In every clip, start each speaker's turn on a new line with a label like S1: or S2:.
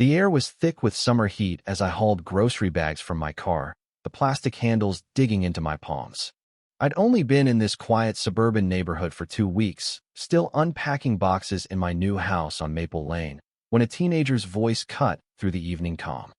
S1: The air was thick with summer heat as I hauled grocery bags from my car, the plastic handles digging into my palms. I'd only been in this quiet suburban neighborhood for 2 weeks, still unpacking boxes in my new house on Maple Lane, when a teenager's voice cut through the evening calm.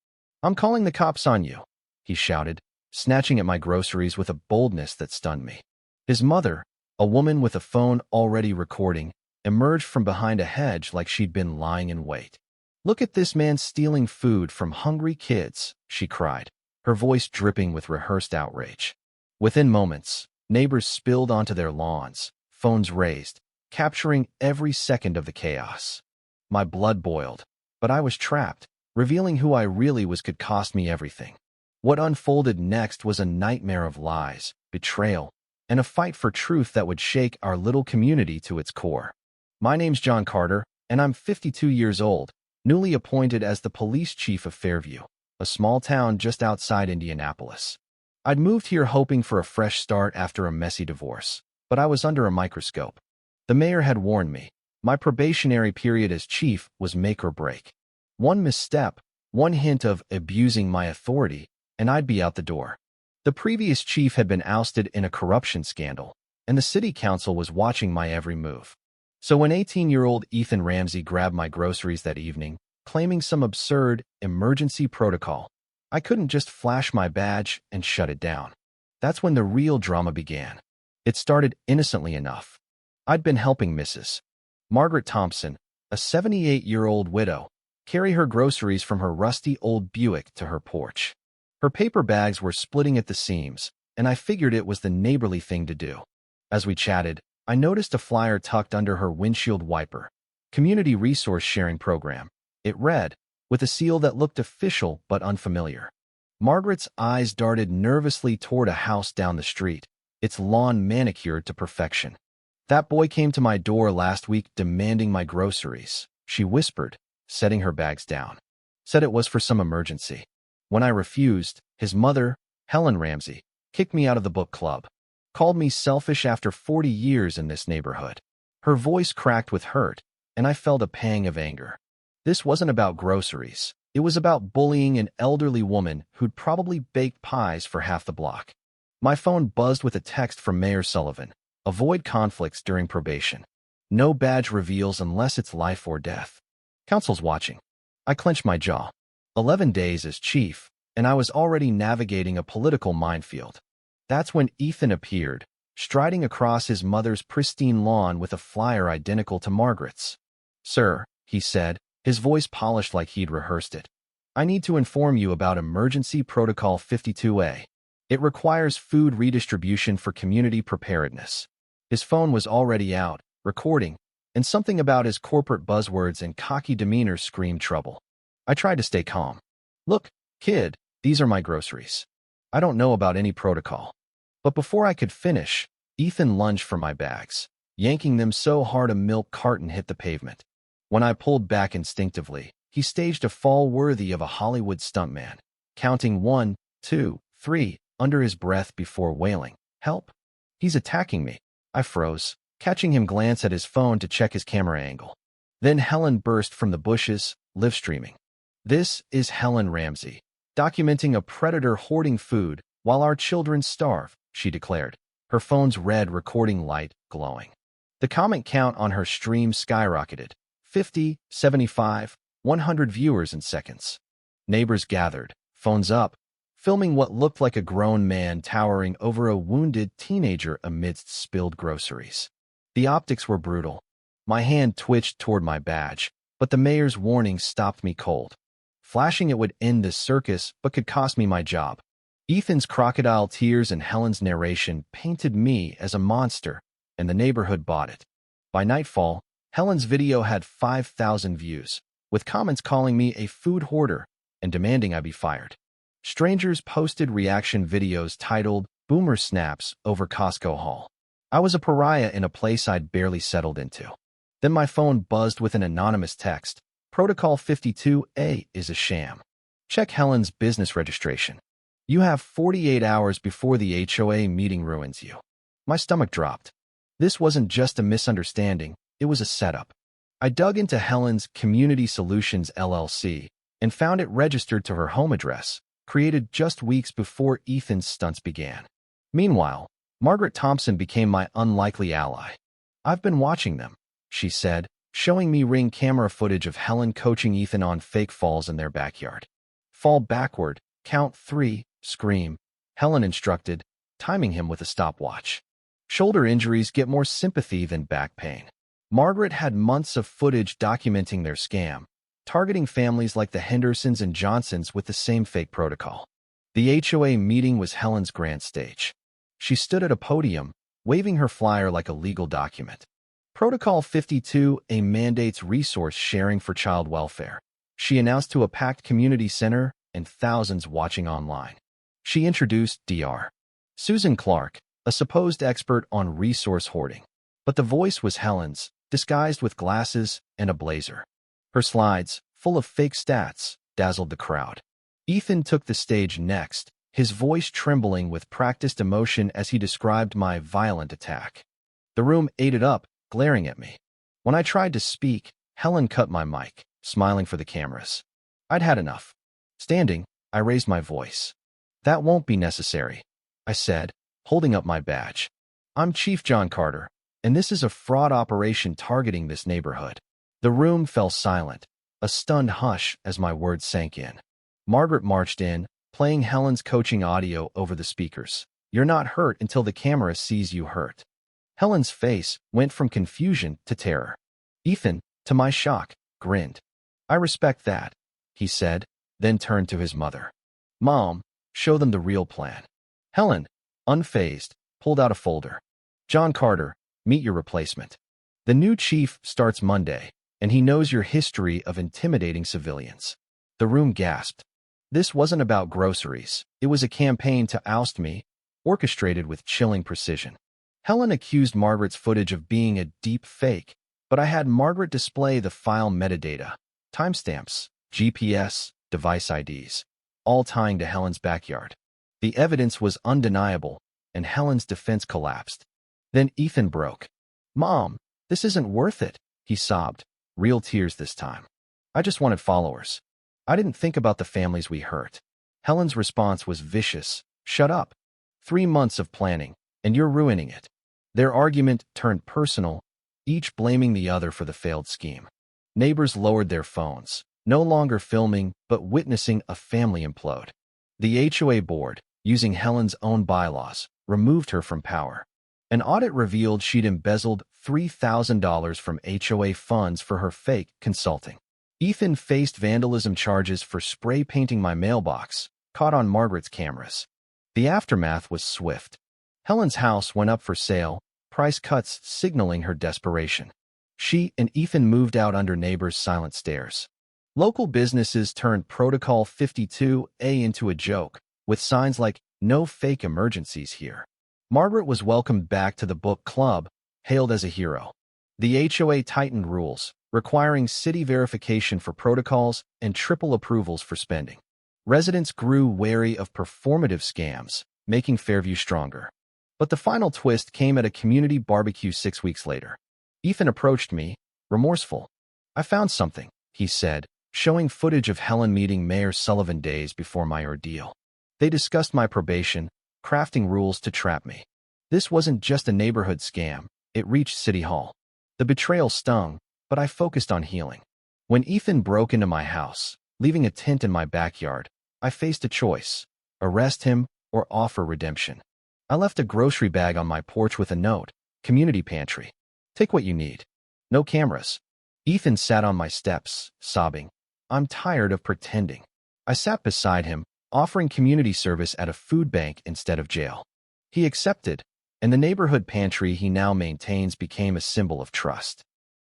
S1: "I'm calling the cops on you," he shouted, snatching at my groceries with a boldness that stunned me. His mother, a woman with a phone already recording, emerged from behind a hedge like she'd been lying in wait. "Look at this man stealing food from hungry kids," she cried, her voice dripping with rehearsed outrage. Within moments, neighbors spilled onto their lawns, phones raised, capturing every second of the chaos. My blood boiled, but I was trapped. Revealing who I really was could cost me everything. What unfolded next was a nightmare of lies, betrayal, and a fight for truth that would shake our little community to its core. My name's John Carter, and I'm 52 years old, newly appointed as the police chief of Fairview, a small town just outside Indianapolis. I'd moved here hoping for a fresh start after a messy divorce, but I was under a microscope. The mayor had warned me. My probationary period as chief was make or break. One misstep, one hint of abusing my authority, and I'd be out the door. The previous chief had been ousted in a corruption scandal, and the city council was watching my every move. So when 18-year-old Ethan Ramsey grabbed my groceries that evening, claiming some absurd emergency protocol, I couldn't just flash my badge and shut it down. That's when the real drama began. It started innocently enough. I'd been helping Mrs. Margaret Thompson, a 78-year-old widow, carry her groceries from her rusty old Buick to her porch. Her paper bags were splitting at the seams, and I figured it was the neighborly thing to do. As we chatted, I noticed a flyer tucked under her windshield wiper. Community Resource Sharing Program. It read, with a seal that looked official but unfamiliar. Margaret's eyes darted nervously toward a house down the street, its lawn manicured to perfection. "That boy came to my door last week demanding my groceries," she whispered, setting her bags down. "Said it was for some emergency. When I refused, his mother, Helen Ramsey, kicked me out of the book club. Called me selfish after 40 years in this neighborhood." Her voice cracked with hurt, and I felt a pang of anger. This wasn't about groceries. It was about bullying an elderly woman who'd probably baked pies for half the block. My phone buzzed with a text from Mayor Sullivan. "Avoid conflicts during probation. No badge reveals unless it's life or death. Council's watching." I clenched my jaw. 11 days as chief, and I was already navigating a political minefield. That's when Ethan appeared, striding across his mother's pristine lawn with a flyer identical to Margaret's. "Sir," he said, his voice polished like he'd rehearsed it, "I need to inform you about Emergency Protocol 52A. It requires food redistribution for community preparedness." His phone was already out, recording, and something about his corporate buzzwords and cocky demeanor screamed trouble. I tried to stay calm. "Look, kid, these are my groceries. I don't know about any protocol." But before I could finish, Ethan lunged for my bags, yanking them so hard a milk carton hit the pavement. When I pulled back instinctively, he staged a fall worthy of a Hollywood stuntman, counting 1, 2, 3 under his breath before wailing, "Help! He's attacking me." I froze, catching him glance at his phone to check his camera angle. Then Helen burst from the bushes, live streaming. "This is Helen Ramsey, documenting a predator hoarding food while our children starve," she declared, her phone's red recording light glowing. The comment count on her stream skyrocketed, 50, 75, 100 viewers in seconds. Neighbors gathered, phones up, filming what looked like a grown man towering over a wounded teenager amidst spilled groceries. The optics were brutal. My hand twitched toward my badge, but the mayor's warning stopped me cold. Flashing it would end this circus, but could cost me my job. Ethan's crocodile tears and Helen's narration painted me as a monster, and the neighborhood bought it. By nightfall, Helen's video had 5,000 views, with comments calling me a food hoarder and demanding I be fired. Strangers posted reaction videos titled "Boomer Snaps" over Costco haul. I was a pariah in a place I'd barely settled into. Then my phone buzzed with an anonymous text. "Protocol 52A is a sham. Check Helen's business registration. You have 48 hours before the HOA meeting ruins you." My stomach dropped. This wasn't just a misunderstanding, it was a setup. I dug into Helen's Community Solutions LLC and found it registered to her home address, created just weeks before Ethan's stunts began. Meanwhile, Margaret Thompson became my unlikely ally. "I've been watching them," she said, showing me ring camera footage of Helen coaching Ethan on fake falls in their backyard. "Fall backward, count 3, scream," Helen instructed, timing him with a stopwatch. Shoulder injuries get more sympathy than back pain. Margaret had months of footage documenting their scam, targeting families like the Hendersons and Johnsons with the same fake protocol. The HOA meeting was Helen's grand stage. She stood at a podium, waving her flyer like a legal document. Protocol 52A mandates resource sharing for child welfare, she announced to a packed community center and thousands watching online. She introduced Dr. Susan Clark, a supposed expert on resource hoarding. But the voice was Helen's, disguised with glasses and a blazer. Her slides, full of fake stats, dazzled the crowd. Ethan took the stage next, his voice trembling with practiced emotion as he described my violent attack. The room ate it up, glaring at me. When I tried to speak, Helen cut my mic, smiling for the cameras. I'd had enough. Standing, I raised my voice. "That won't be necessary," I said, holding up my badge. "I'm Chief John Carter, and this is a fraud operation targeting this neighborhood." The room fell silent, a stunned hush as my words sank in. Margaret marched in, playing Helen's coaching audio over the speakers. "You're not hurt until the camera sees you hurt." Helen's face went from confusion to terror. Ethan, to my shock, grinned. "I respect that," he said, then turned to his mother. "Mom, show them the real plan." Helen, unfazed, pulled out a folder. "John Carter, meet your replacement. The new chief starts Monday, and he knows your history of intimidating civilians." The room gasped. This wasn't about groceries. It was a campaign to oust me, orchestrated with chilling precision. Helen accused Margaret's footage of being a deep fake, but I had Margaret display the file metadata, timestamps, GPS, device IDs, all tying to Helen's backyard. The evidence was undeniable, and Helen's defense collapsed. Then Ethan broke. "Mom, this isn't worth it," he sobbed, real tears this time. "I just wanted followers. I didn't think about the families we hurt." Helen's response was vicious. "Shut up. 3 months of planning, and you're ruining it." Their argument turned personal, each blaming the other for the failed scheme. Neighbors lowered their phones, no longer filming but witnessing a family implode. The HOA board, using Helen's own bylaws, removed her from power. An audit revealed she'd embezzled $3,000 from HOA funds for her fake consulting. Ethan faced vandalism charges for spray painting my mailbox, caught on Margaret's cameras. The aftermath was swift. Helen's house went up for sale, price cuts signaling her desperation. She and Ethan moved out under neighbors' silent stares. Local businesses turned Protocol 52A into a joke, with signs like, "No fake emergencies here." Margaret was welcomed back to the book club, hailed as a hero. The HOA tightened rules, requiring city verification for protocols and triple approvals for spending. Residents grew wary of performative scams, making Fairview stronger. But the final twist came at a community barbecue 6 weeks later. Ethan approached me, remorseful. "I found something," he said, showing footage of Helen meeting Mayor Sullivan days before my ordeal. They discussed my probation, crafting rules to trap me. This wasn't just a neighborhood scam, it reached City Hall. The betrayal stung, but I focused on healing. When Ethan broke into my house, leaving a tent in my backyard, I faced a choice: arrest him or offer redemption. I left a grocery bag on my porch with a note, "Community pantry. Take what you need." No cameras. Ethan sat on my steps, sobbing. "I'm tired of pretending." I sat beside him, offering community service at a food bank instead of jail. He accepted, and the neighborhood pantry he now maintains became a symbol of trust.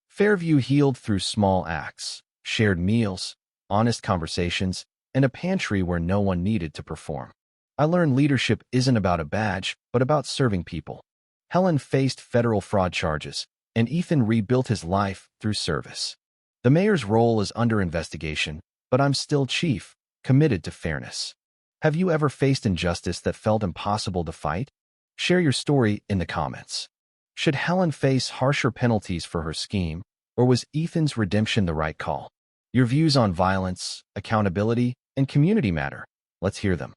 S1: Fairview healed through small acts, shared meals, honest conversations, and a pantry where no one needed to perform. I learned leadership isn't about a badge, but about serving people. Helen faced federal fraud charges, and Ethan rebuilt his life through service. The mayor's role is under investigation, but I'm still chief, committed to fairness. Have you ever faced injustice that felt impossible to fight? Share your story in the comments. Should Helen face harsher penalties for her scheme, or was Ethan's redemption the right call? Your views on violence, accountability, and community matter. Let's hear them.